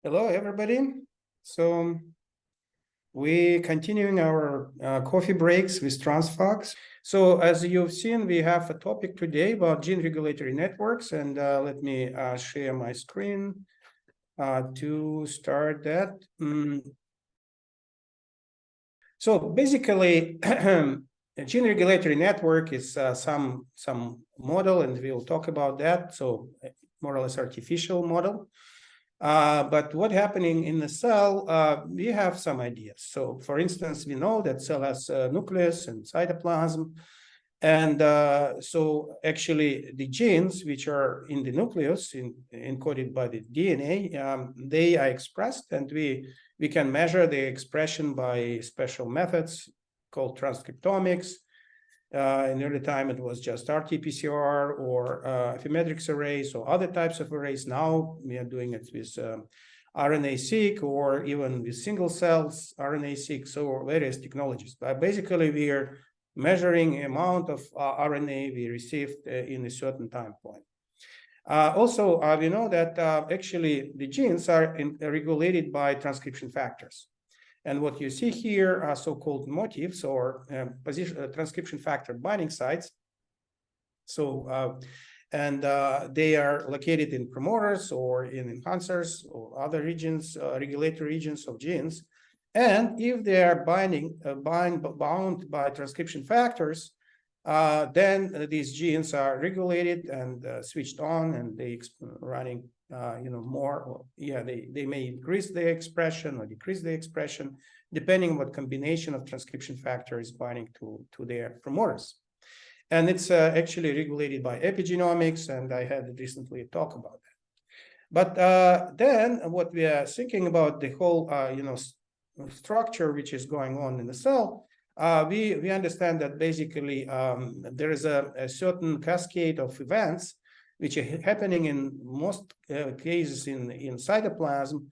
Hello, everybody. So we continuing our coffee breaks with TRANSFAC. So as you've seen, we have a topic today about gene regulatory networks, and let me share my screen to start that. So basically, a gene regulatory network is some model, and we'll talk about that. So more or less artificial model. But what happening in the cell, we have some ideas. So for instance, we know that cell has a nucleus and cytoplasm. And so actually the genes which are in the nucleus encoded by the DNA, they are expressed, and we can measure the expression by special methods called transcriptomics. In early time, it was just RT-PCR or Affymetrix arrays or other types of arrays. Now we are doing it with RNA-seq or even with single cells RNA-seq, so various technologies. But basically, we are measuring amount of RNA we received in a certain time point. Also, we know that actually the genes are regulated by transcription factors. And what you see here are so-called motifs or transcription factor binding sites. So, they are located in promoters or in enhancers or other regions, regulatory regions of genes. And if they are bound by transcription factors, then these genes are regulated and switched on, and they running more. They may increase their expression or decrease their expression depending on what combination of transcription factor is binding to their promoters. And it's actually regulated by epigenomics, and I had recently a talk about that. But then what we are thinking about the whole structure which is going on in the cell, we understand that basically there is a certain cascade of events which are happening in most cases in cytoplasm,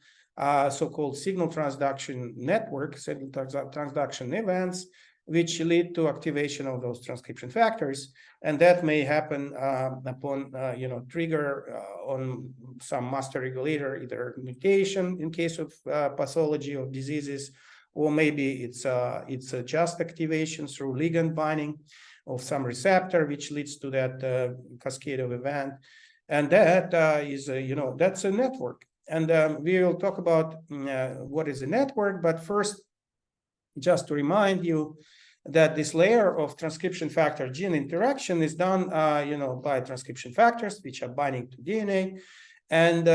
so-called signal transduction network, signal transduction events, which lead to activation of those transcription factors. And that may happen upon, trigger on some master regulator, either mutation in case of pathology of diseases, or maybe it's just activation through ligand binding of some receptor, which leads to that cascade of event. And that is, that's a network. And we will talk about what is a network. But first, just to remind you that this layer of transcription factor gene interaction is done, by transcription factors, which are binding to DNA. And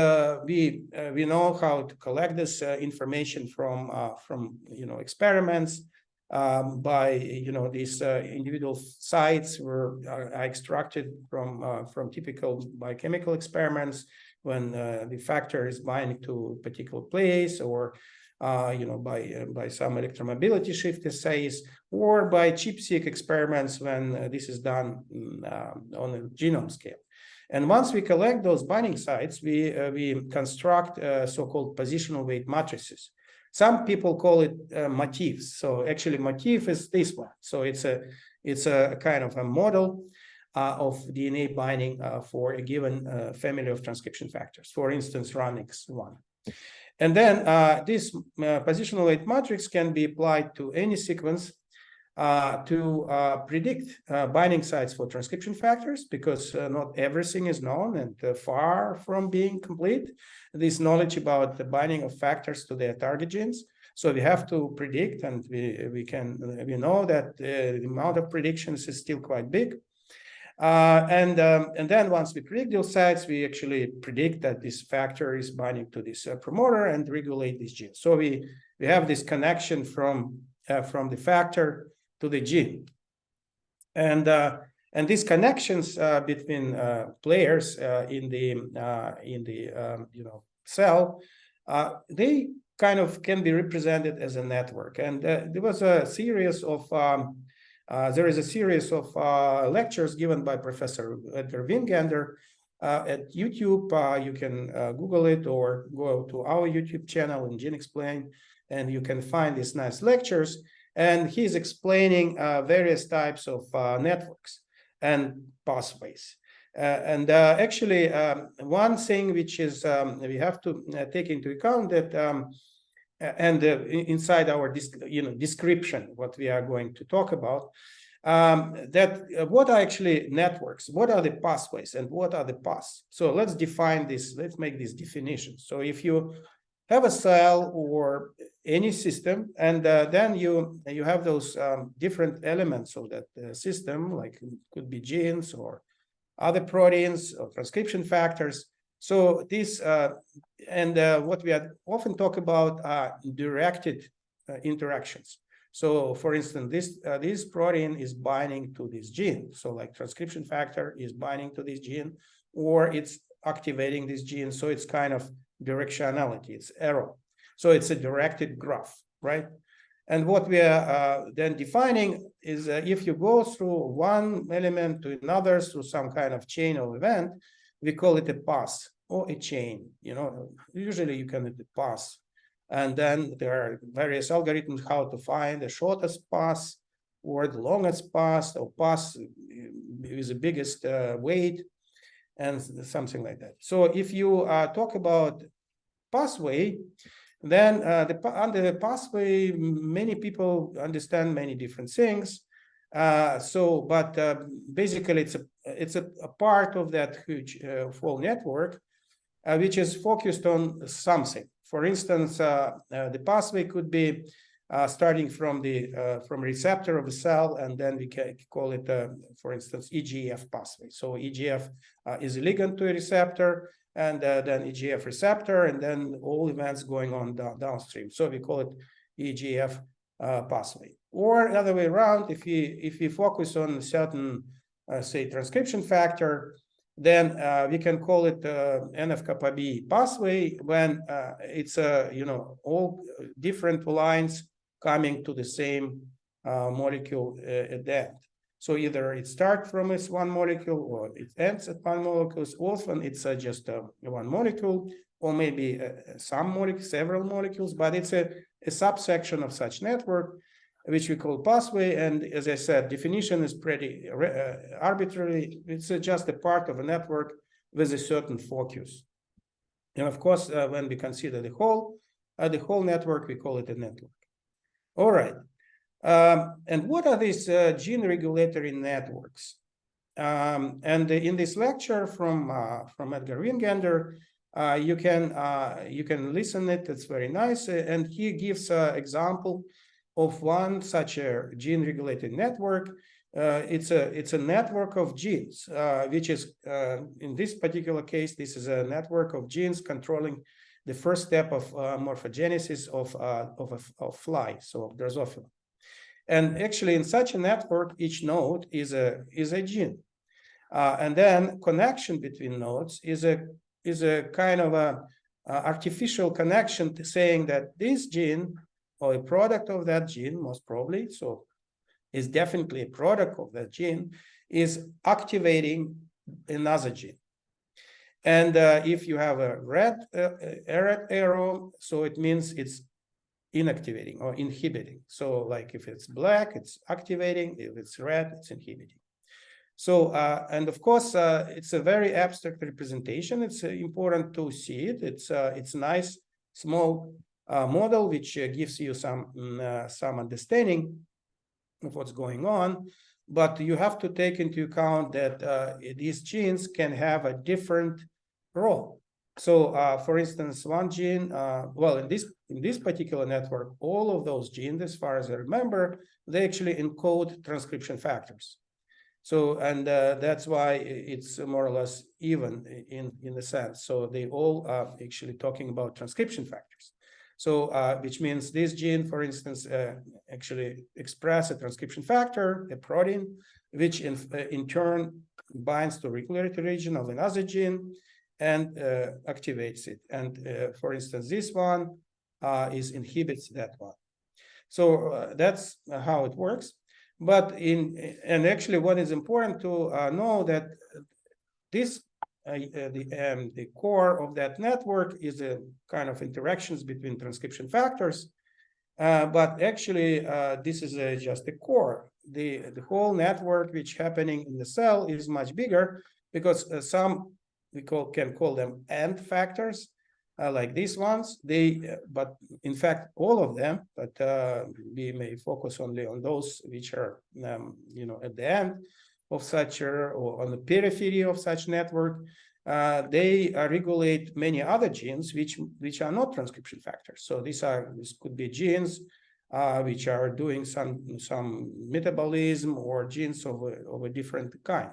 we know how to collect this information from experiments by these individual sites are extracted from typical biochemical experiments when the factor is binding to a particular place, or by some electromobility shift assays, or by ChIP-seq experiments when this is done on a genome scale. And once we collect those binding sites, we construct so-called positional weight matrices. Some people call it motifs. So actually, motif is this one. So it's a kind of a model of DNA binding for a given family of transcription factors. For instance, RUNX1. And then this positional weight matrix can be applied to any sequence to predict binding sites for transcription factors, because not everything is known and far from being complete, this knowledge about the binding of factors to their target genes. So we have to predict, and we know that the amount of predictions is still quite big. And then once we predict those sites, we actually predict that this factor is binding to this promoter and regulate these genes. So we have this connection from the factor to the gene, and these connections between players in the cell, they kind of can be represented as a network. And there was a series of there is a series of lectures given by Professor Edgar Wingander at YouTube. You can Google it or go to our YouTube channel in geneXplain, and you can find these nice lectures. And he's explaining various types of networks and pathways. Actually, one thing which is we have to take into account that inside our description, what we are going to talk about, what are actually networks, what are the pathways, and what are the paths. So let's define this. Let's make this definition. So if you have a cell or any system, and then you have those different elements of that system, like it could be genes or other proteins or transcription factors. So this what we often talk about are directed interactions. So for instance, this protein is binding to this gene. So like transcription factor is binding to this gene, or it's activating this gene. So it's kind of directionality, it's arrow. So it's a directed graph, right? And what we are then defining is if you go through one element to another through some kind of chain of event, we call it a path or a chain. Usually you can do the path. And then there are various algorithms how to find the shortest path or the longest path, or path with the biggest weight, and something like that. So if you talk about pathway, then under the pathway, many people understand many different things. But basically, it's a part of that huge full network, which is focused on something. For instance, the pathway could be starting from receptor of a cell, and then we can call it, for instance, EGF pathway. So EGF is a ligand to a receptor, and then EGF receptor, and then all events going on downstream. So we call it EGF pathway. Or the other way around, if we focus on a certain, say, transcription factor, then we can call it NF-kappa B pathway when it's all different lines coming to the same molecule at the end. So either it starts from this one molecule or it ends at one molecule. Often it's just one molecule, or maybe several molecules, but it's a subsection of such network, which we call pathway. And as I said, definition is pretty arbitrary. It's just a part of a network with a certain focus. And of course, when we consider the whole network, we call it a network. All right. And what are these gene regulatory networks? And in this lecture from Edgar Wingender, you can listen it. It's very nice, and he gives an example of one such a gene regulated network. It's a network of genes, which is in this particular case, this is a network of genes controlling the first step of morphogenesis of fly, so of drosophila. And actually, in such a network, each node is a gene, and then connection between nodes is a kind of a artificial connection to saying that this gene, or a product of that gene, most probably, so is definitely a product of that gene, is activating another gene. And if you have a red arrow, so it means it's inactivating or inhibiting. So like if it's black, it's activating. If it's red, it's inhibiting. So, and of course, it's a very abstract representation. It's important to see it. It's a nice, small model, which gives you some understanding of what's going on. But you have to take into account that these genes can have a different role. So, for instance, one gene, well, in this particular network, all of those genes, as far as I remember, they actually encode transcription factors. So, and that's why it's more or less even in a sense. So they all are actually talking about transcription factors. So, which means this gene, for instance, actually express a transcription factor, a protein, which in turn binds to regulatory region of another gene and activates it. And for instance, this one inhibits that one. So that's how it works. But and actually, what is important to know that this the core of that network is a kind of interactions between transcription factors. But actually, this is just the core. The whole network which happening in the cell is much bigger, because some can call them AND factors, like these ones. But in fact, all of them, but we may focus only on those which are, at the end of such or on the periphery of such network. They regulate many other genes which are not transcription factors. So this could be genes which are doing some metabolism, or genes of a different kind.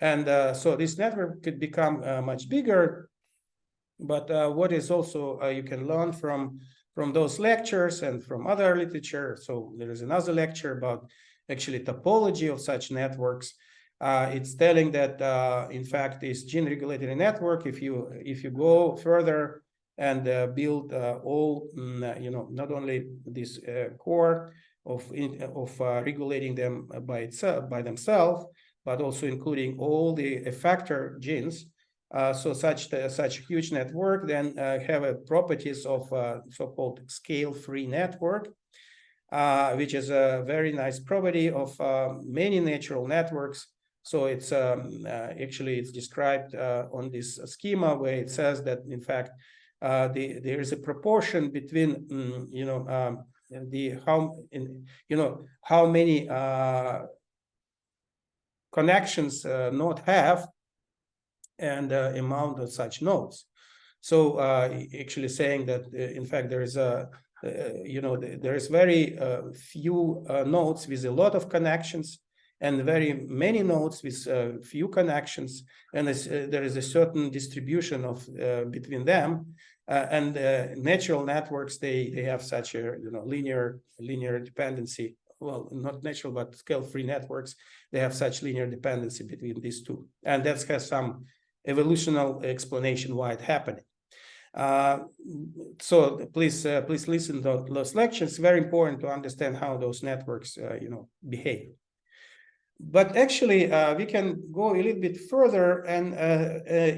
And so this network could become much bigger. But what is also you can learn from those lectures and from other literature. So there is another lecture about actually topology of such networks. It's telling that in fact this gene regulatory network, if you go further and build all, not only this core of regulating them by themselves, but also including all the effector genes. So such huge network then have properties of so-called scale-free network, which is a very nice property of many natural networks. So it's actually it's described on this schema, where it says that in fact there is a proportion between how many connections node have and amount of such nodes. So actually saying that in fact there is there is very few nodes with a lot of connections, and very many nodes with few connections, and there is a certain distribution of between them. And natural networks, they have such a linear dependency. Well, not natural, but scale-free networks, they have such linear dependency between these two, and that has some evolutional explanation why it's happening. So please listen to those lectures. It's very important to understand how those networks behave. But actually, we can go a little bit further and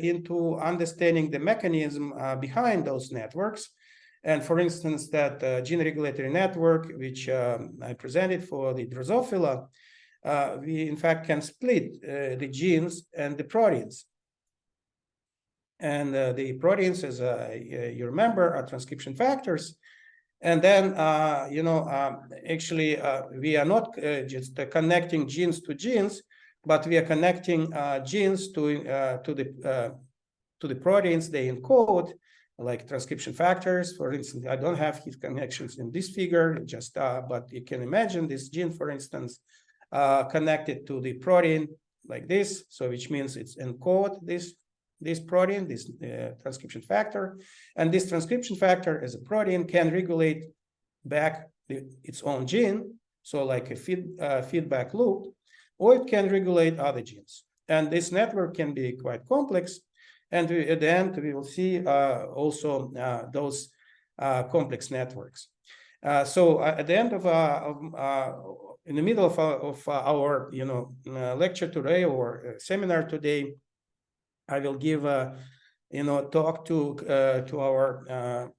into understanding the mechanism behind those networks. And for instance, that gene regulatory network, which I presented for the drosophila, we in fact can split the genes and the proteins. And the proteins, as you remember, are transcription factors. And then, actually, we are not just connecting genes to genes, but we are connecting genes to the proteins they encode, like transcription factors. For instance, I don't have his connections in this figure, just but you can imagine this gene, for instance, connected to the protein like this. So which means it's encode this protein, this transcription factor, and this transcription factor as a protein can regulate back its own gene, so like a feedback loop, or it can regulate other genes. And this network can be quite complex, and at the end we will see also those complex networks. So at the end of in the middle of our lecture today or seminar today, I will give a talk to our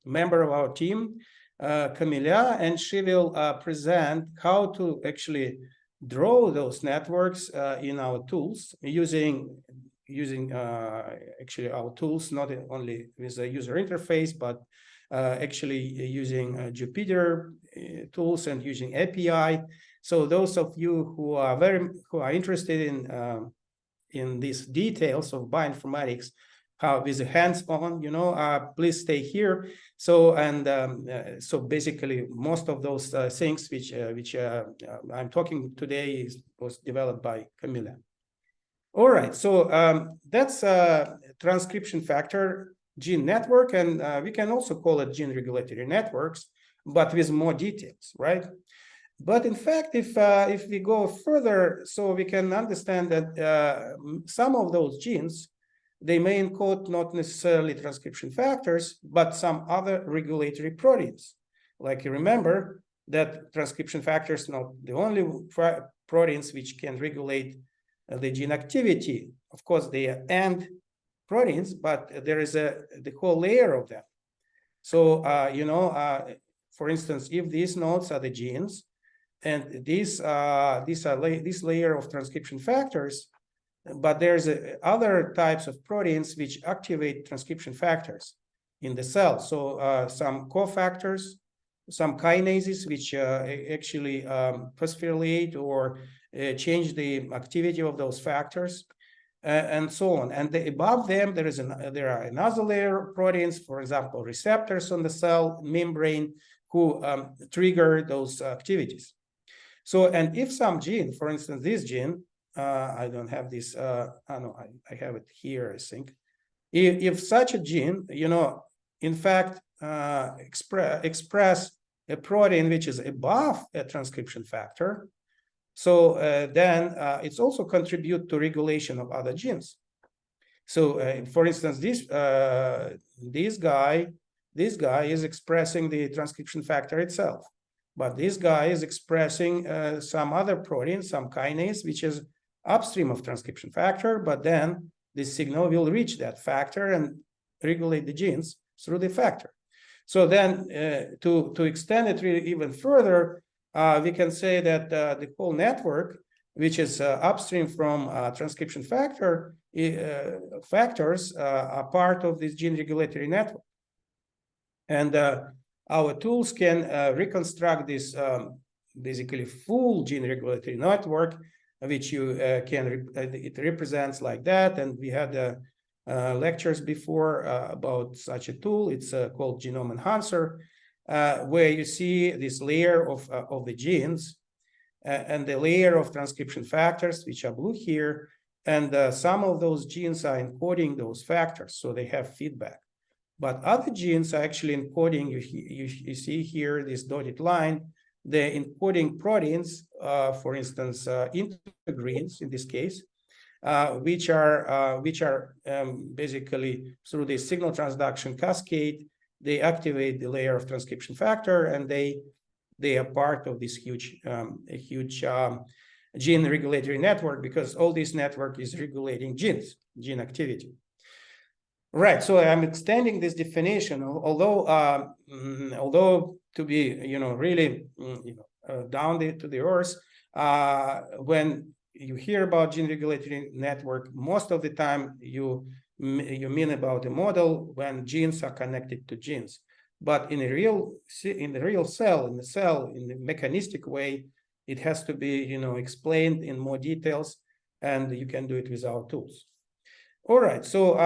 member of our team, Camilla, and she will present how to actually draw those networks in our tools using actually our tools, not only with a user interface, but actually using Jupyter tools and using API. So those of you who are interested in these details of bioinformatics, how with the hands-on, please stay here. So so basically, most of those things which I'm talking today was developed by Camilla. All right, so that's a transcription factor gene network, and we can also call it gene regulatory networks, but with more details, right? But in fact, if we go further, so we can understand that some of those genes, they may encode not necessarily transcription factors, but some other regulatory proteins. Like you remember that transcription factors not the only proteins which can regulate the gene activity. Of course, they are end proteins, but there is the whole layer of them. So, for instance, if these nodes are the genes, and this layer of transcription factors, but there's other types of proteins which activate transcription factors in the cell. So some cofactors, some kinases which actually phosphorylate or change the activity of those factors, and so on. And above them, there are another layer of proteins, for example, receptors on the cell membrane who trigger those activities. So, and if some gene, for instance, this gene, I don't have this, no, I have it here, I think. If such a gene, in fact, express a protein which is above a transcription factor, so then it's also contribute to regulation of other genes. So, for instance, this guy is expressing the transcription factor itself, but this guy is expressing some other protein, some kinase, which is upstream of transcription factor, but then this signal will reach that factor and regulate the genes through the factor. So then to extend it really even further, we can say that the whole network, which is upstream from transcription factor factors, are part of this gene regulatory network. And our tools can reconstruct this basically full gene regulatory network, which you it represents like that. And we had lectures before about such a tool. It's called Genome Enhancer, where you see this layer of the genes and the layer of transcription factors, which are blue here. And some of those genes are encoding those factors, so they have feedback. But other genes are actually encoding, you see here this dotted line, they're encoding proteins, for instance, integrins in this case, which are basically through the signal transduction cascade, they activate the layer of transcription factor, and they are part of this huge gene regulatory network, because all this network is regulating genes, gene activity. Right. So I'm extending this definition, although to be really down to the earth, when you hear about gene regulatory network, most of the time you mean about a model when genes are connected to genes. But in the real cell, in the mechanistic way, it has to be explained in more details, and you can do it with our tools. All right, so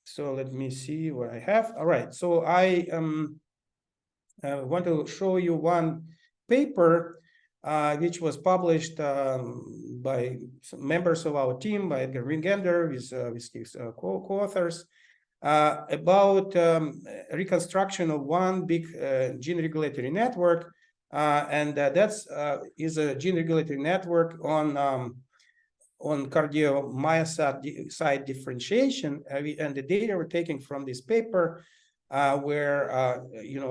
so let me see what I have. All right, so I want to show you one paper which was published by some members of our team, by Edgar Wingender with his co-authors, about reconstruction of one big gene regulatory network, and that's is a gene regulatory network on cardiomyocyte differentiation, and the data we're taking from this paper, where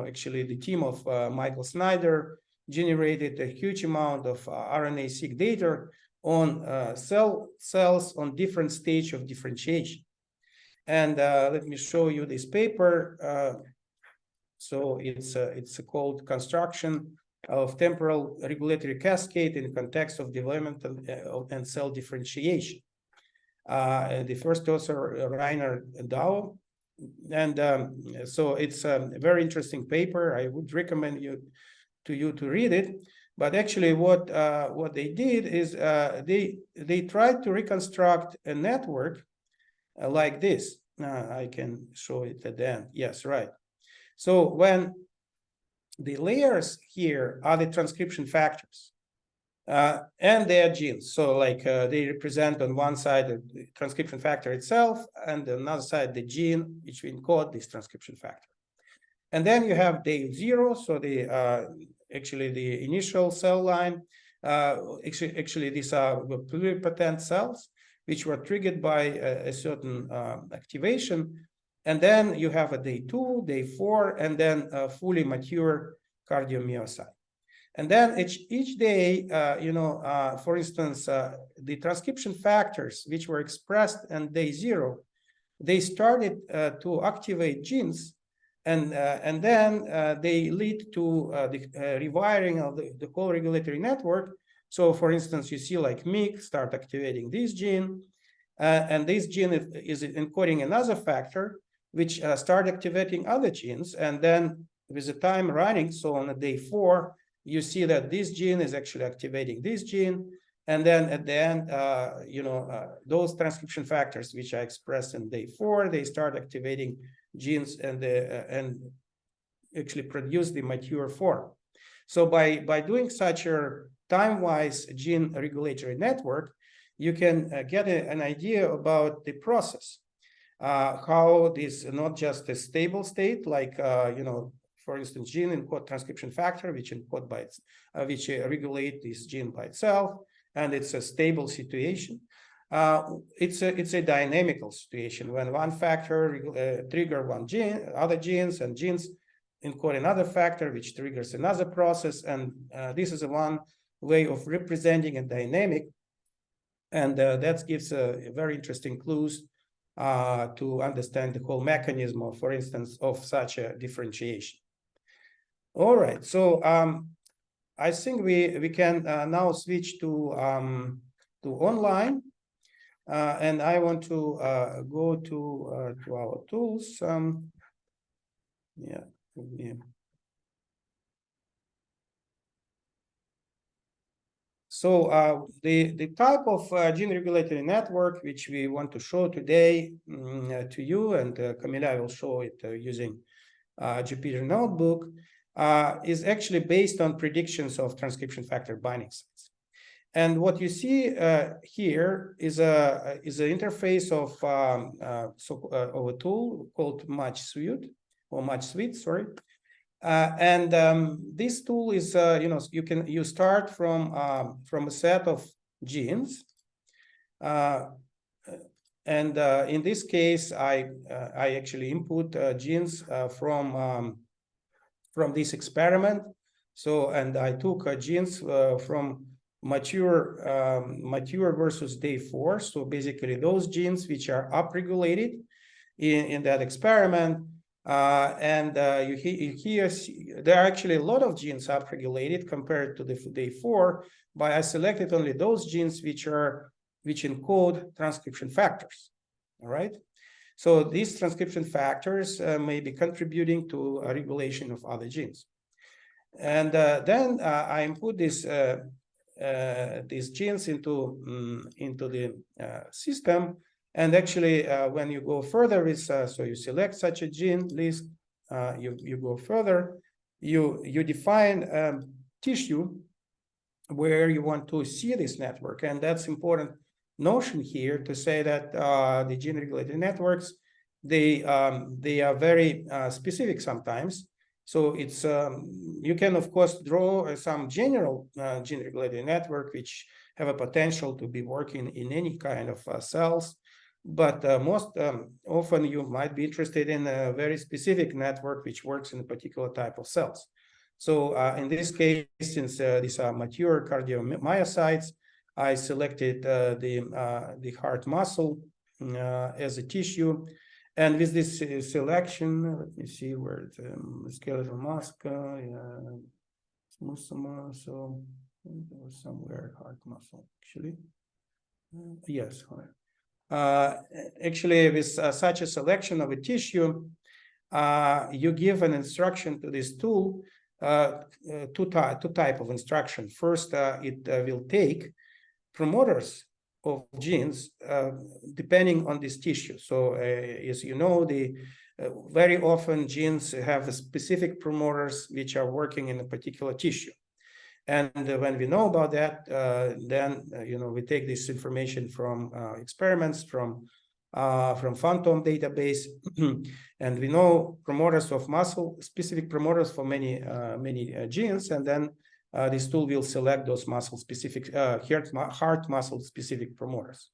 actually the team of Michael Snyder generated a huge amount of RNA-seq data on cells on different stage of differentiation. And let me show you this paper. So it's called Construction of Temporal Regulatory Cascade in the Context of Development and Cell Differentiation. The first author, Rainer Dao. And so it's a very interesting paper. I would recommend you to read it. But actually what they did is they tried to reconstruct a network like this. I can show it at the end. Yes, right. So when the layers here are the transcription factors and their genes. So like they represent on one side the transcription factor itself, and on another side the gene which we encode this transcription factor. And then you have day 0, so the actually the initial cell line. Actually these are pluripotent cells which were triggered by a certain activation. And then you have a day 2, day 4, and then a fully mature cardiomyocyte. And then each day, for instance, the transcription factors which were expressed on day 0, they started to activate genes, and then they lead to the rewiring of the whole regulatory network, So for instance, you see like MYC start activating this gene, and this gene is encoding another factor, which start activating other genes. And then with the time running, so on day 4, you see that this gene is actually activating this gene. And then at the end, those transcription factors, which I expressed in day 4, they start activating genes and actually produce the mature form. So by doing such a time-wise gene regulatory network, you can get an idea about the process, how this not just a stable state, like for instance, gene encode transcription factor, which encode by which regulate this gene by itself, and it's a stable situation. It's a dynamical situation when one factor trigger one gene, other genes, and genes encode another factor, which triggers another process. And this is one way of representing a dynamic. And that gives a very interesting clues to understand the whole mechanism of, for instance, of such a differentiation. All right, so I think we can now switch to online. And I want to go to our tools. Yeah. So the type of gene regulatory network which we want to show today to you, and Camila will show it using Jupyter Notebook, is actually based on predictions of transcription factor binding sites. And what you see here is an interface of a tool called MatchSuite, sorry. And this tool is, you start from a set of genes. And in this case, I actually input genes from this experiment. So, and I took genes from mature versus day 4. So basically those genes which are upregulated in that experiment. You here see there are actually a lot of genes upregulated compared to the day 4, but I selected only those genes which encode transcription factors. All right. So these transcription factors may be contributing to a regulation of other genes. And then I input these genes into the system. And actually, when you go further with, so you select such a gene list, you go further, you define tissue where you want to see this network. And that's important notion here to say that the gene regulatory networks, they are very specific sometimes. So it's you can of course draw some general gene regulatory network which have a potential to be working in any kind of cells, but most often you might be interested in a very specific network which works in a particular type of cells. So in this case, since these are mature cardiomyocytes, I selected the heart muscle as a tissue. And with this selection, let me see where the skeletal muscle, so there was somewhere heart muscle actually. Yes. Actually, with such a selection of a tissue, you give an instruction to this tool, two type of instruction. First, it will take promoters of genes depending on this tissue. So as you know, very often genes have specific promoters which are working in a particular tissue. And when we know about that, then we take this information from experiments from Phantom database, and we know promoters of muscle, specific promoters for many genes, and then this tool will select those muscle specific heart muscle specific promoters.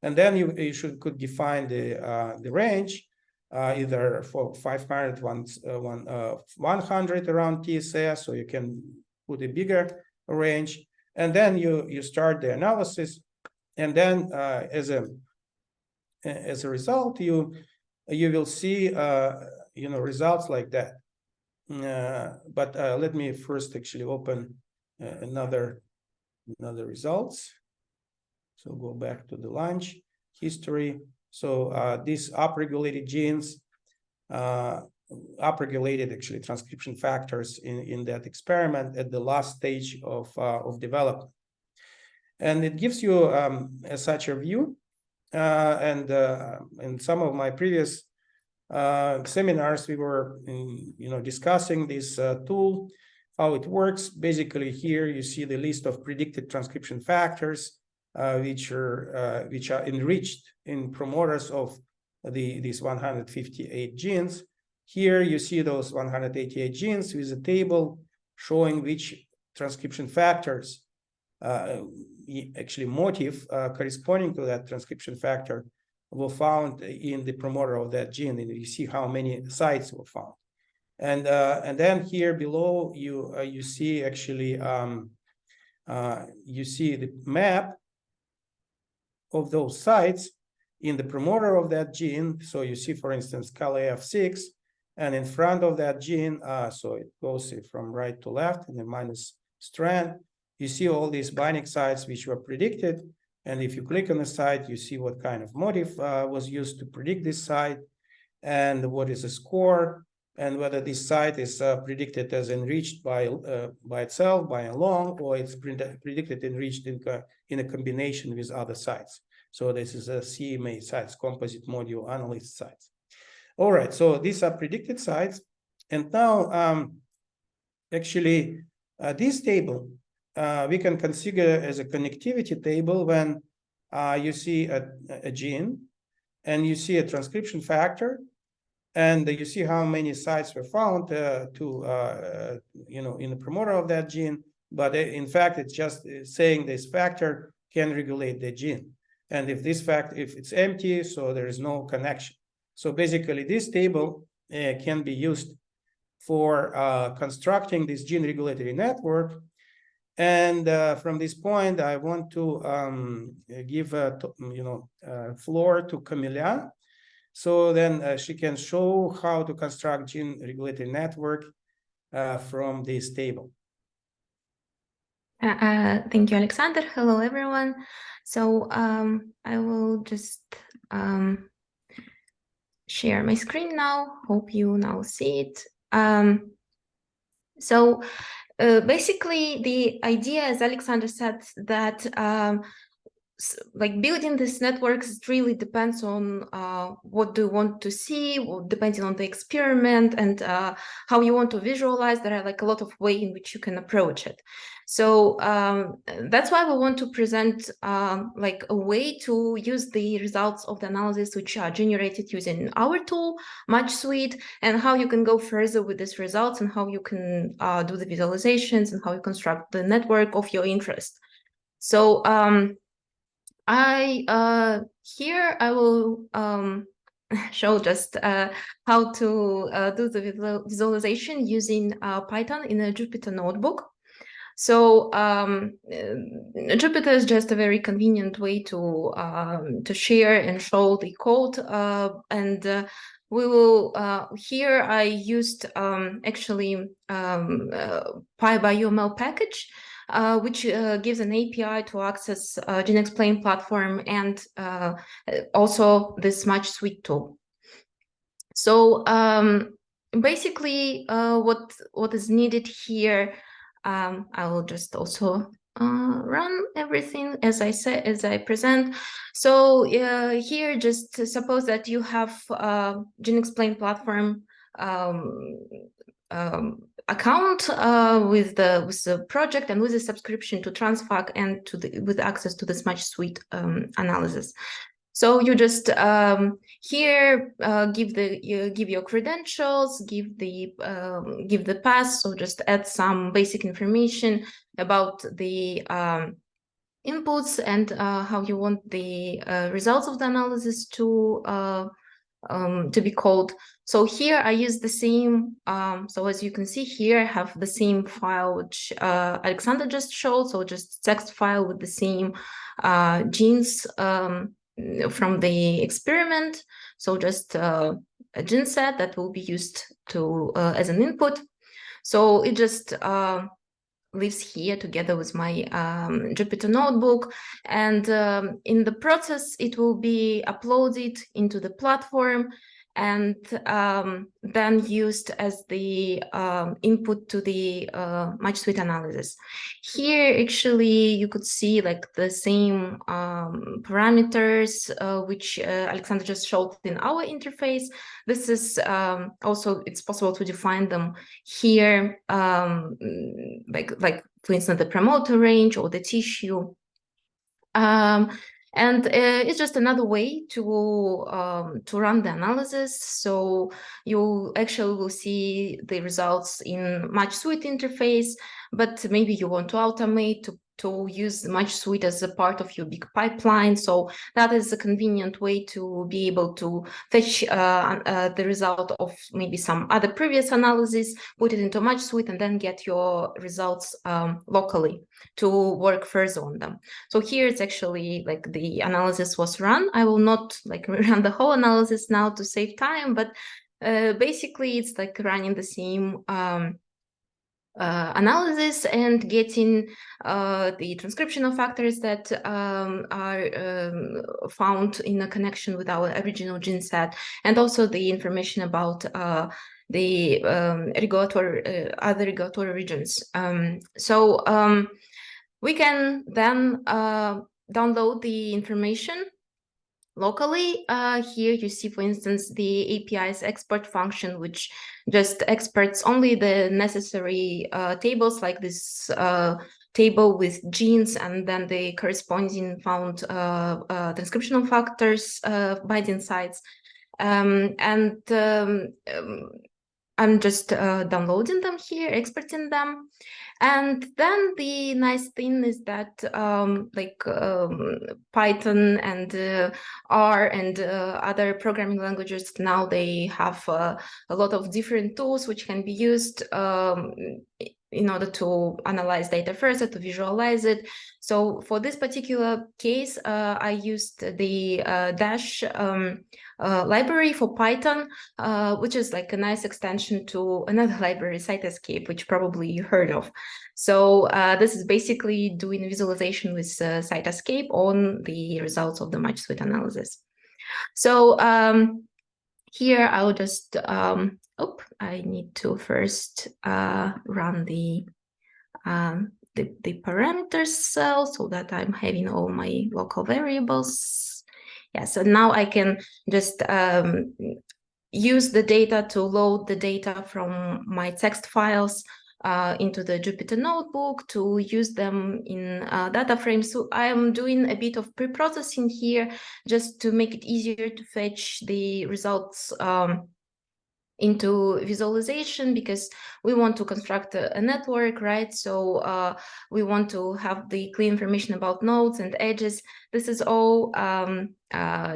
And then you could define the range either for 500, 100 around TSS, so you can put a bigger range, and then you start the analysis, and then as a result you will see results like that. But let me first actually open another another results. So go back to the lunch history. So these upregulated genes, upregulated actually transcription factors in that experiment at the last stage of development. And it gives you such a view. And in some of my previous seminars, we were discussing this tool, how it works. Basically, here you see the list of predicted transcription factors, which are enriched in promoters of these 158 genes. Here you see those 188 genes with a table showing which transcription factors, actually motif corresponding to that transcription factor, were found in the promoter of that gene, and you see how many sites were found. And then here below you see actually you see the map of those sites in the promoter of that gene. So you see, for instance, CalAF6, and in front of that gene, so it goes from right to left in the minus strand. You see all these binding sites which were predicted. And if you click on the site, you see what kind of motif was used to predict this site, and what is the score, and whether this site is predicted as enriched by itself, by along, or it's predicted enriched in a combination with other sites. So this is a CMA sites, composite module analyst sites. All right, so these are predicted sites. And now, actually, this table, we can configure as a connectivity table when you see a gene and you see a transcription factor, and you see how many sites were found in the promoter of that gene. But in fact, it's just saying this factor can regulate the gene. And if this fact, if it's empty, so there is no connection. So basically, this table can be used for constructing this gene regulatory network. And from this point, I want to give a floor to Camilla. So then she can show how to construct gene regulatory network from this table. Thank you, Alexander. Hello, everyone. So I will just share my screen now. Hope you now see it. Basically, the idea, as Alexander said, that like building these networks, it really depends on what do you want to see, depending on the experiment and how you want to visualize. There are like a lot of ways in which you can approach it. So that's why we want to present like a way to use the results of the analysis which are generated using our tool, MatchSuite, and how you can go further with these results and how you can do the visualizations and how you construct the network of your interest. So here I will show just how to do the visualization using Python in a Jupyter Notebook. So Jupyter is just a very convenient way to share and show the code, and we will here I used actually PyBioML package, which gives an API to access geneXplain platform and also this MatchSuite tool. So basically, what is needed here, I will just also run everything as I said, as I present. So here, just suppose that you have geneXplain platform account with the project and with the subscription to TRANSFAC and with access to this MatchSuite analysis. So you just here give your credentials, give the pass. So just add some basic information about the inputs and how you want the results of the analysis to be called. So here I use the same, so as you can see here, I have the same file which Alexander just showed, so just text file with the same genes from the experiment. So just a gene set that will be used to as an input. So it just lives here together with my Jupyter Notebook, and in the process it will be uploaded into the platform and then used as the input to the match suite analysis. Here, actually, you could see like the same parameters which Alexander just showed in our interface. This is also, it's possible to define them here, like for instance, the promoter range or the tissue. And it's just another way to run the analysis. So you actually will see the results in match suite interface, but maybe you want to automate to use the match suite as a part of your big pipeline. So that is a convenient way to be able to fetch the result of maybe some other previous analysis, put it into match suite, and then get your results locally to work further on them. So here it's actually like the analysis was run. I will not like run the whole analysis now to save time, but basically it's like running the same analysis and getting the transcriptional factors that are found in a connection with our original gene set, and also the information about the regulatory other regulatory regions. We can then download the information locally. Here you see, for instance, the API's export function, which just exports only the necessary tables, like this table with genes and then the corresponding found transcriptional factors, binding sites. I'm just downloading them here, exporting them. And then the nice thing is that Python and R and other programming languages, now they have a lot of different tools which can be used in order to analyze data further, to visualize it. So for this particular case, I used the Dash library for Python, which is like a nice extension to another library, Cytoscape, which probably you heard of. So this is basically doing visualization with Cytoscape on the results of the match suite analysis. So here I'll just, I need to first run the parameters cell so that I'm having all my local variables. Yeah, so now I can just use the data to load the data from my text files into the Jupyter Notebook to use them in data frames. So I am doing a bit of pre-processing here just to make it easier to fetch the results into visualization, because we want to construct a network, right? So we want to have the clear information about nodes and edges. This is all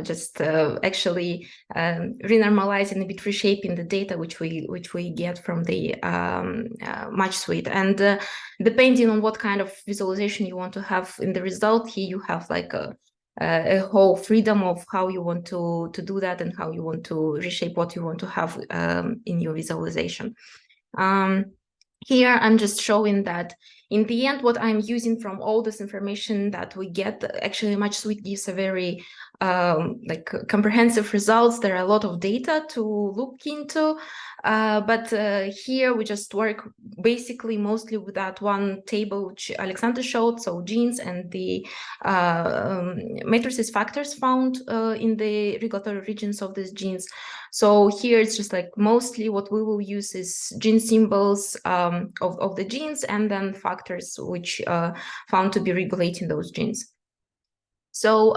just actually renormalizing, a bit reshaping the data which we get from the match suite. And depending on what kind of visualization you want to have in the result, here you have like a whole freedom of how you want to do that and how you want to reshape what you want to have in your visualization. Here I'm just showing that in the end, what I'm using from all this information that we get, actually match suite gives a very like comprehensive results. There are a lot of data to look into, but here we just work basically mostly with that one table which Alexander showed, so genes and the matrices factors found in the regulatory regions of these genes. So here it's just like mostly what we will use is gene symbols of the genes, and then factors which found to be regulating those genes. So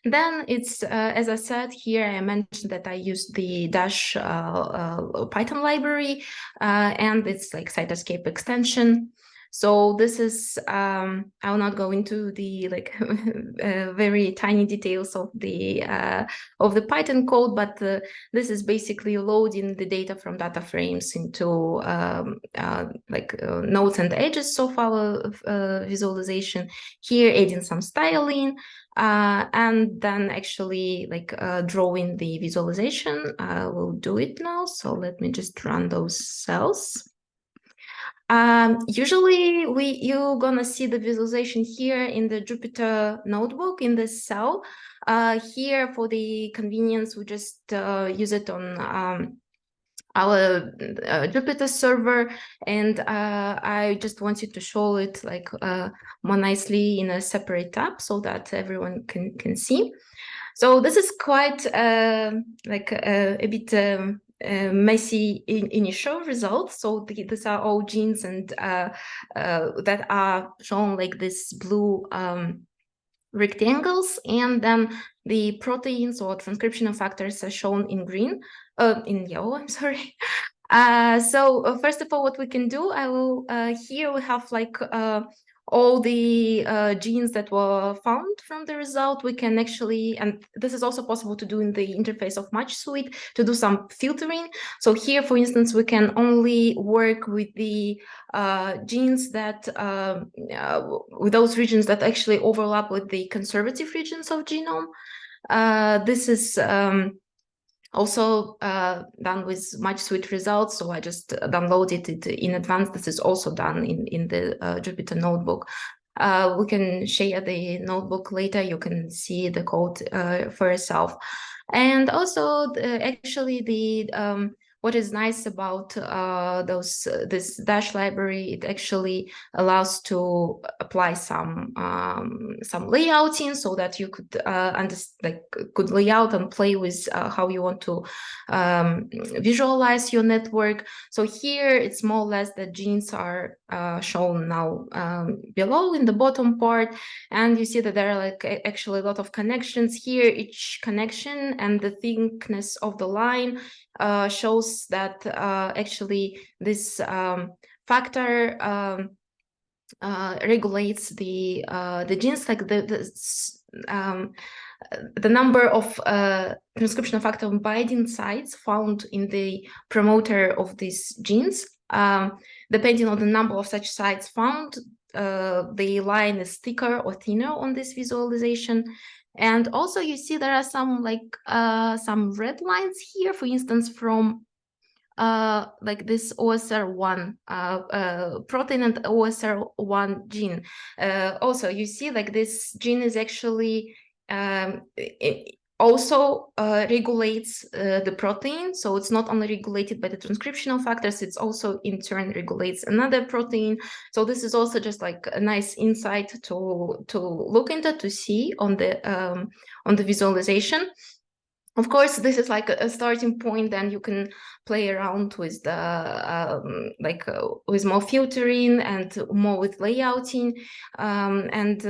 then it's, as I said here, I mentioned that I used the Dash Python library, and it's like Cytoscape extension. So this is, I will not go into the like very tiny details of the Python code, but this is basically loading the data from data frames into nodes and edges of our visualization. Here, adding some styling, and then actually like drawing the visualization. We'll do it now. So let me just run those cells. Usually you're gonna see the visualization here in the Jupyter Notebook in this cell. Here for the convenience, we just use it on our Jupyter server, and I just wanted to show it like more nicely in a separate tab so that everyone can see. So this is quite like a bit messy initial results. So these are all genes and that are shown like this blue rectangles, and then the proteins or transcriptional factors are shown in green, in yellow, I'm sorry. So first of all, what we can do, I will, here we have like all the genes that were found from the result. We can actually, and this is also possible to do in the interface of Match Suite, to do some filtering. So here, for instance, we can only work with the genes that, with those regions that actually overlap with the conservative regions of genome. This is also done with Match Suite results, so I just downloaded it in advance. This is also done in the Jupyter Notebook. We can share the notebook later. You can see the code for yourself. And also, actually, the what is nice about this Dash library, it actually allows to apply some layouting so that you could could lay out and play with how you want to visualize your network. So here it's more or less the genes are shown now below in the bottom part, and you see that there are like actually a lot of connections here. Each connection and the thickness of the line shows that actually this factor regulates the genes, like the number of transcription factor binding sites found in the promoter of these genes. Depending on the number of such sites found, the line is thicker or thinner on this visualization. And also you see there are some some red lines here, for instance, from like this OSR1 protein and OSR1 gene. Also, you see like this gene is actually it also regulates the protein. So it's not only regulated by the transcriptional factors, it's also in turn regulates another protein. So this is also just like a nice insight to look into, to see on the visualization. Of course, this is like a starting point. Then you can play around with the with more filtering and more with layouting, and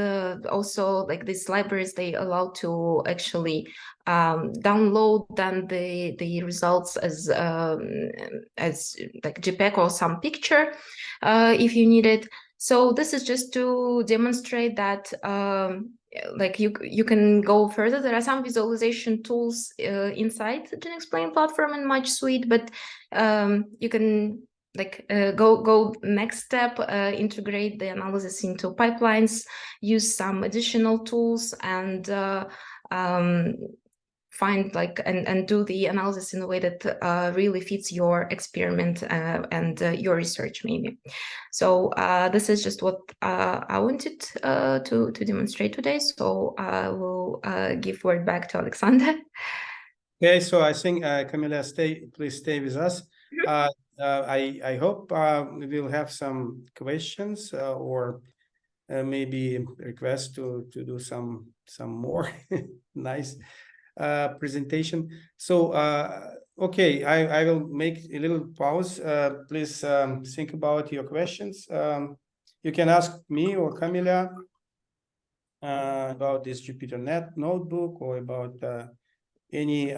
also like these libraries, they allow to actually download then the results as like JPEG or some picture if you need it. So this is just to demonstrate that like you can go further. There are some visualization tools inside the geneXplain platform and Match Suite, but you can like go next step, integrate the analysis into pipelines, use some additional tools, and find like and do the analysis in a way that really fits your experiment and your research maybe. So this is just what I wanted to demonstrate today. So I will give word back to Alexander. Okay, so I think Camilla, please stay with us. I hope we will have some questions or maybe requests to do some more nice presentation. So okay, I will make a little pause. Please think about your questions. You can ask me or Camilla about this Jupyter Notebook, or about any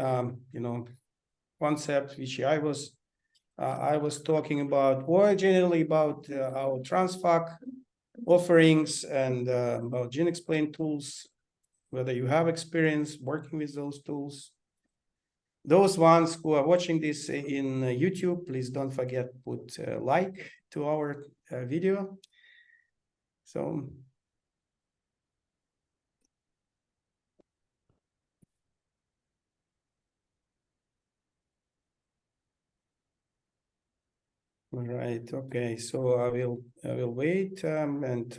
concept which I was talking about, or generally about our TRANSFAC offerings and about geneXplain tools, whether you have experience working with those tools. Those ones who are watching this in YouTube, please don't forget to put a like to our video. So All right. Okay. So I will wait and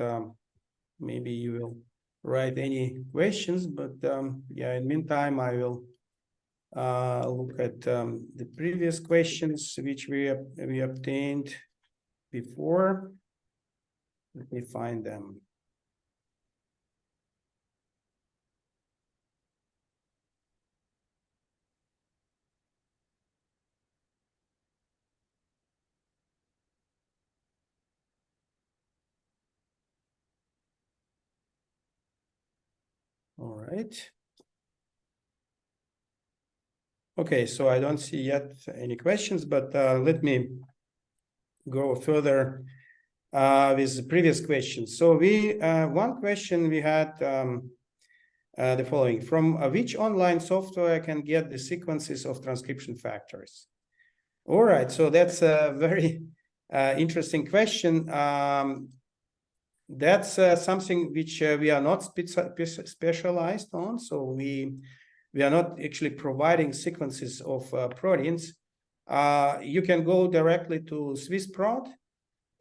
maybe you will write any questions, but yeah, in the meantime, I will look at the previous questions which we obtained before. Let me find them. All right. Okay, so I don't see yet any questions, but let me go further with the previous questions. So we one question we had the following: from which online software I can get the sequences of transcription factors? All right, so that's a very interesting question. That's something which we are not specialized on. So we are not actually providing sequences of proteins. You can go directly to SwissProt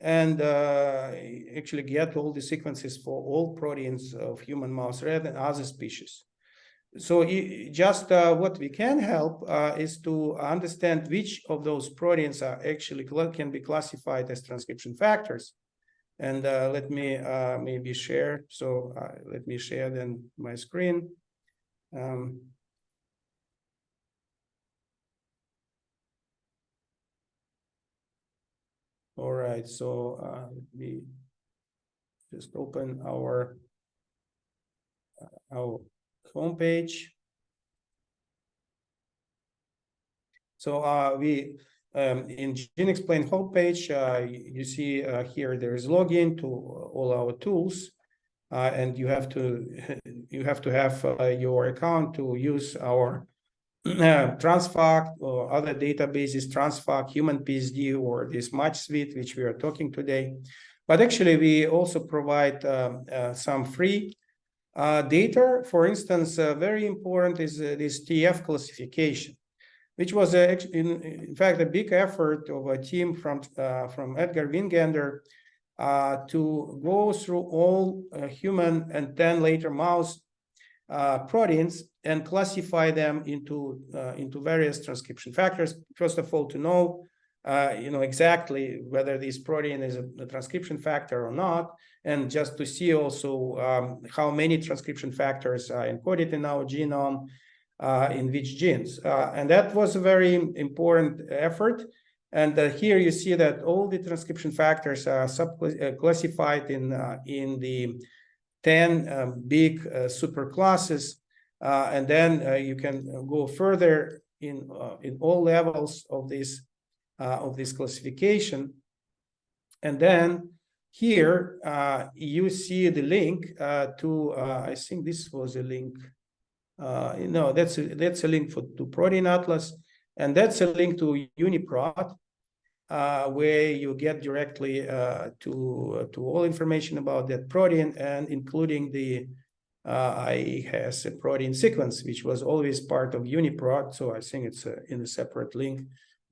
and actually get all the sequences for all proteins of human mouse red and other species. So just what we can help is to understand which of those proteins are actually can be classified as transcription factors. And let me maybe share. So let me share then my screen. All right, so let me just open our homepage. So we in geneXplain homepage, you see here there is login to all our tools, and you have to have your account to use our TRANSFAC or other databases, TRANSFAC, Human PSD, or this Match Suite, which we are talking today. But actually, we also provide some free data. For instance, very important is this TF classification, which was in fact a big effort of a team from Edgar Wingender to go through all human and then later mouse proteins and classify them into various transcription factors. First of all, to know exactly whether this protein is a transcription factor or not, and just to see also how many transcription factors are encoded in our genome, in which genes. And that was a very important effort. And here you see that all the transcription factors are classified in the 10 big superclasses, and then you can go further in all levels of this classification. And then here you see the link to I think this was a link. No, that's a link to Protein Atlas, and that's a link to UniProt, where you get directly to all information about that protein, and including the has a protein sequence, which was always part of UniProt. So I think it's in a separate link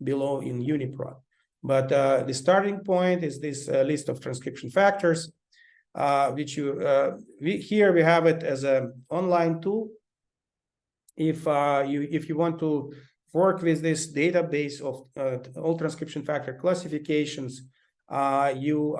below in UniProt. But the starting point is this list of transcription factors, which here we have it as an online tool. If you want to work with this database of all transcription factor classifications, you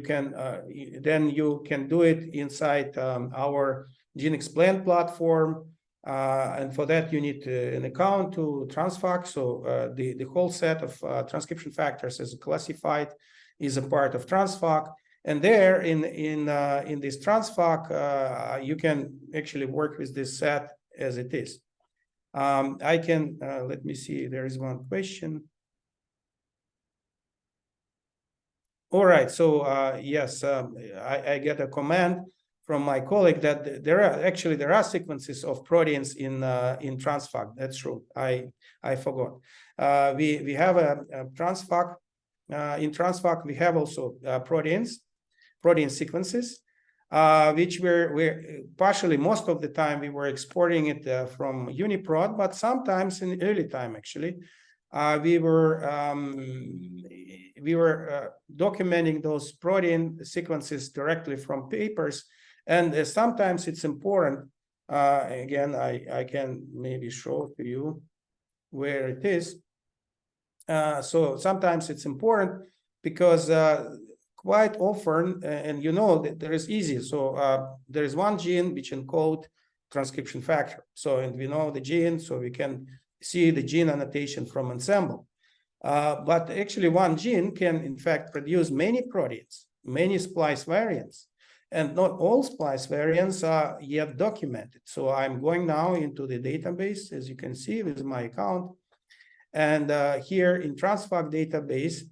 can do it inside our geneXplain platform, and for that you need an account to TRANSFAC. So the whole set of transcription factors as classified is a part of TRANSFAC, and there in this TRANSFAC you can actually work with this set as it is. I can let me see. There is one question. All right. So yes, I get a comment from my colleague that there are sequences of proteins in TRANSFAC. That's true. I forgot. We have a TRANSFAC. In TRANSFAC we have also protein sequences, which we're partially, most of the time we were exporting it from UniProt, but sometimes in early time actually we were documenting those protein sequences directly from papers, and sometimes it's important. Again, I can maybe show to you where it is. So sometimes it's important because quite often, and you know that there is easy. So there is one gene which encode transcription factor. So, and we know the gene, so we can see the gene annotation from ensemble. But actually one gene can in fact produce many proteins, many splice variants, and not all splice variants are yet documented. So I'm going now into the database, as you can see with my account. And here in TRANSFAC database,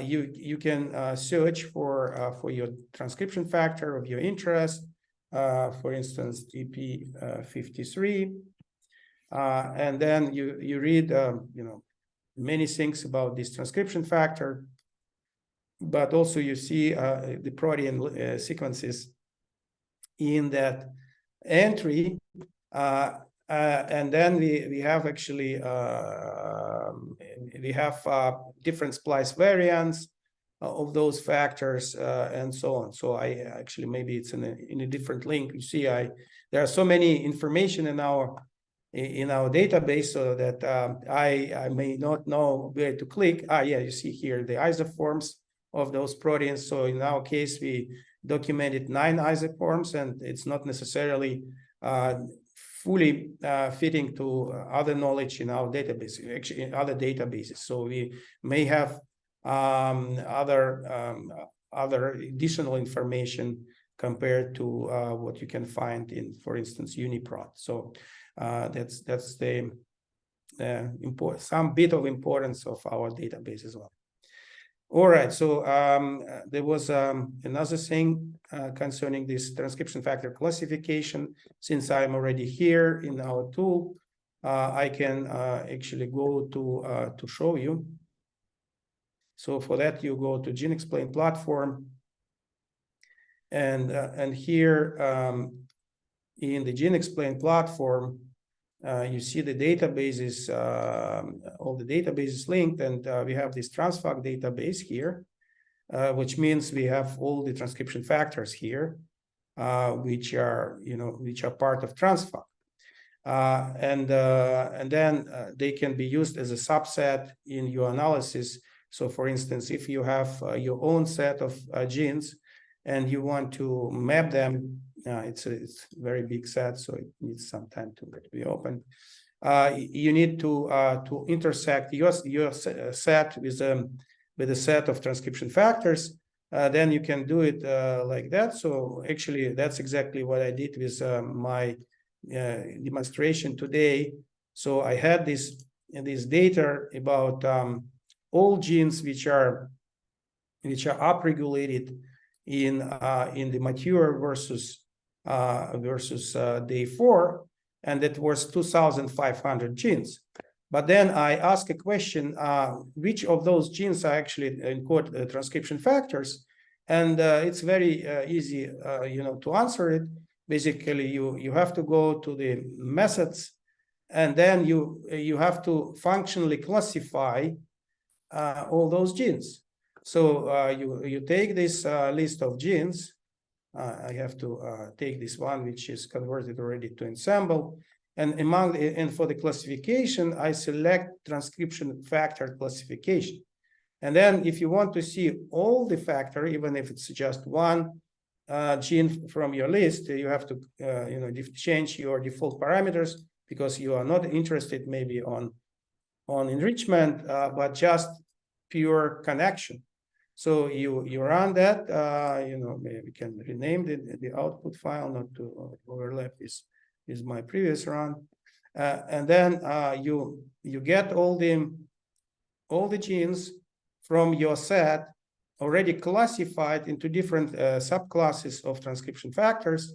you can search for your transcription factor of your interest, for instance, TP53, and then you read many things about this transcription factor, but also you see the protein sequences in that entry. And then we have actually different splice variants of those factors and so on. So I actually, maybe it's in a different link. You see, there are so many information in our database, so that I may not know where to click. Yeah, you see here the isoforms of those proteins. So in our case, we documented 9 isoforms, and it's not necessarily fully fitting to other knowledge in our database, actually in other databases. So we may have other additional information compared to what you can find in, for instance, UniProt. So that's the some bit of importance of our database as well. All right, so there was another thing concerning this transcription factor classification. Since I'm already here in our tool, I can actually go to show you. So for that, you go to geneXplain platform, and here in the geneXplain platform, you see the databases, all the databases linked, and we have this TRANSFAC database here, which means we have all the transcription factors here, which are part of TRANSFAC, and then they can be used as a subset in your analysis. So, for instance, if you have your own set of genes and you want to map them. It's a very big set, so it needs some time to be opened. You need to intersect your set with a set of transcription factors. Then you can do it like that. So actually, that's exactly what I did with my demonstration today. So I had this data about all genes which are upregulated in the mature versus day 4, and that was 2,500 genes. But then I asked a question, which of those genes are actually encode transcription factors? And it's very easy, to answer it. Basically, you have to go to the methods, and then you have to functionally classify all those genes. So you take this list of genes. I have to take this one, which is converted already to ensemble. And for the classification, I select transcription factor classification. And then if you want to see all the factor, even if it's just one gene from your list, you have to change your default parameters, because you are not interested maybe on enrichment, but just pure connection. So you run that, maybe we can rename the output file not to overlap is my previous run, and then you get all the genes from your set already classified into different subclasses of transcription factors.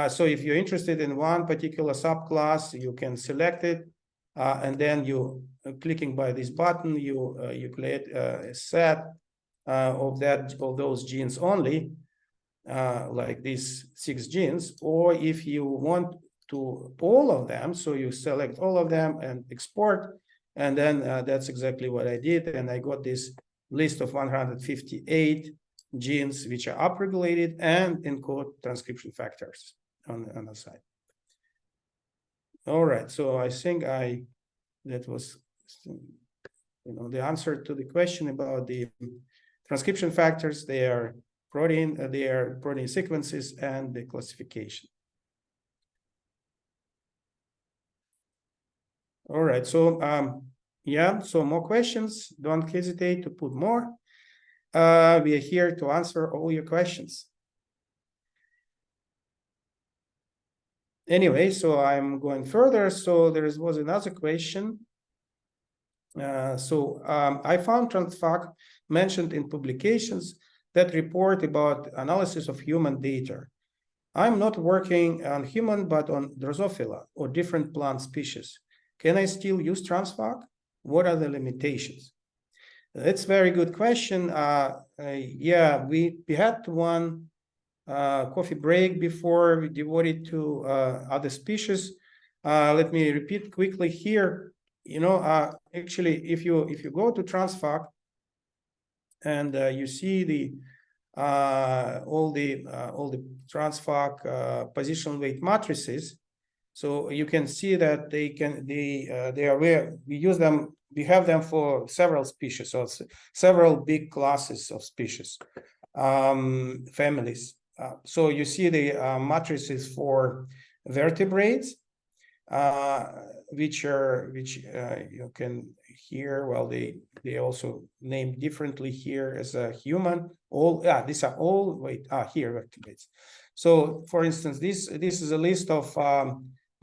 So if you're interested in one particular subclass, you can select it, and then you clicking by this button, you create a set of those genes only, like these 6 genes. Or if you want to all of them, so you select all of them and export, And then that's exactly what I did. And I got this list of 158 genes which are upregulated and encode transcription factors on the side. All right, so I think that was the answer to the question about the transcription factors. They are protein sequences and the classification. All right, so yeah, so more questions. Don't hesitate to put more. We are here to answer all your questions. Anyway, so I'm going further. So there was another question. I found TRANSFAC mentioned in publications that report about analysis of human data. I'm not working on human, but on drosophila or different plant species. Can I still use TRANSFAC? What are the limitations? That's a very good question. Yeah, we had one coffee break before we devoted to other species. Let me repeat quickly here. Actually, if you go to TRANSFAC and you see the all the TRANSFAC position weight matrices, so you can see that they are where we use them. We have them for several species, so several big classes of species, families. So you see the matrices for vertebrates, which you can here. Well, they also named differently here as a human. These are all here vertebrates. So, for instance, this is a list of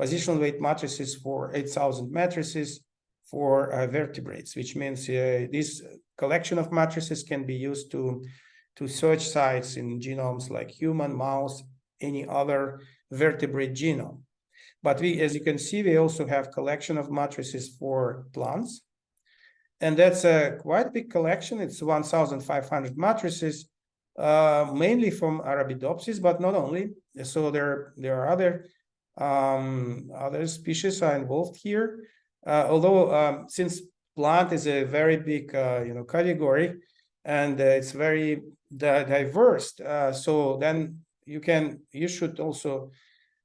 positional weight matrices for 8,000 matrices for vertebrates, which means this collection of matrices can be used to search sites in genomes like human, mouse, any other vertebrate genome. But as you can see, we also have collection of matrices for plants. And that's a quite big collection. It's 1,500 matrices, mainly from Arabidopsis, but not only. So there are other species are involved here. Although since plant is a very big category, and it's very diverse, so then you should also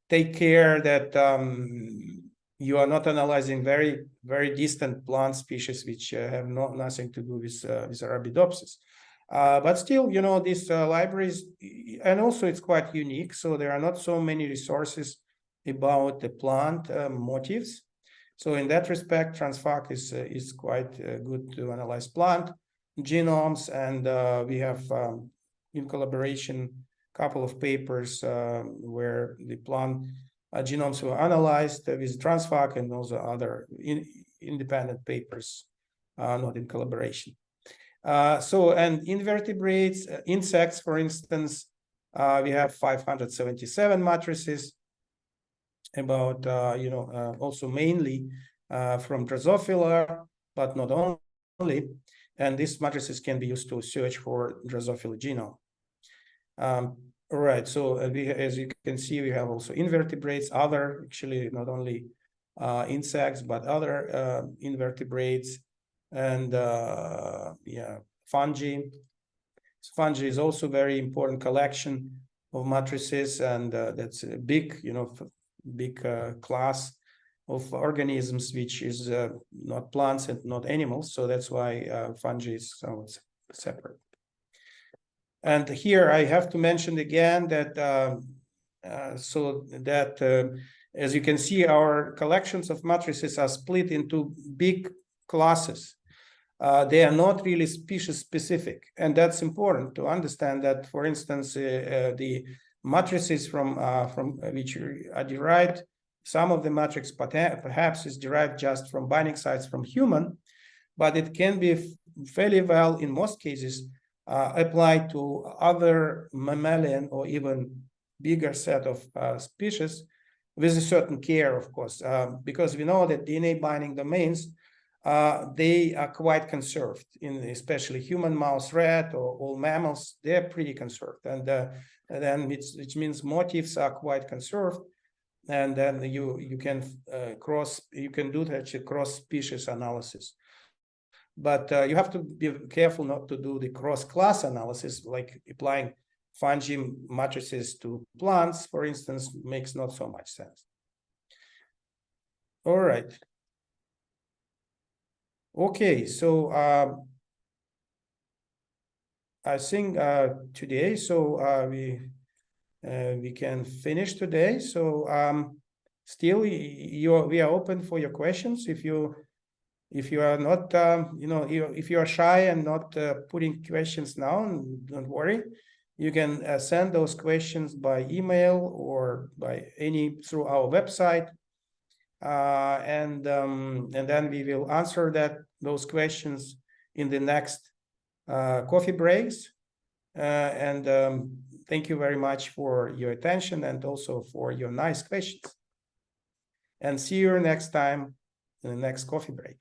take care that you are not analyzing very, very distant plant species which have nothing to do with Arabidopsis. But still, these libraries, and also it's quite unique. So there are not so many resources about the plant motifs. So in that respect, TRANSFAC is quite good to analyze plant genomes, and we have in collaboration couple of papers where the plant genomes were analyzed with TRANSFAC, and also other independent papers, not in collaboration. And invertebrates, insects, for instance, we have 577 matrices about, also mainly from Drosophila, but not only. And these matrices can be used to search for Drosophila genome. All right, so as you can see, we have also invertebrates, actually not only insects, but other invertebrates, and fungi. Fungi is also very important collection of matrices, and that's a big, big class of organisms, which is not plants and not animals. So that's why fungi is somewhat separate. And here I have to mention again that as you can see, our collections of matrices are split into big classes. They are not really species specific, and that's important to understand that. For instance, the matrices from which are derived, some of the matrix perhaps is derived just from binding sites from human, but it can be fairly well in most cases applied to other mammalian or even bigger set of species, with a certain care, of course, because we know that DNA binding domains, they are quite conserved, in especially human, mouse, rat, or all mammals. They're pretty conserved, and then which means motifs are quite conserved. and then you can do that cross species analysis. But you have to be careful not to do the cross-class analysis, like applying fungi matrices to plants, for instance, makes not so much sense. All right. Okay, so I think today, so we can finish today. So still, we are open for your questions. If you are not, if you are shy and not putting questions now, don't worry. You can send those questions by email or by through our website, and then we will answer those questions in the next coffee breaks. And thank you very much for your attention and also for your nice questions. And see you next time in the next coffee break.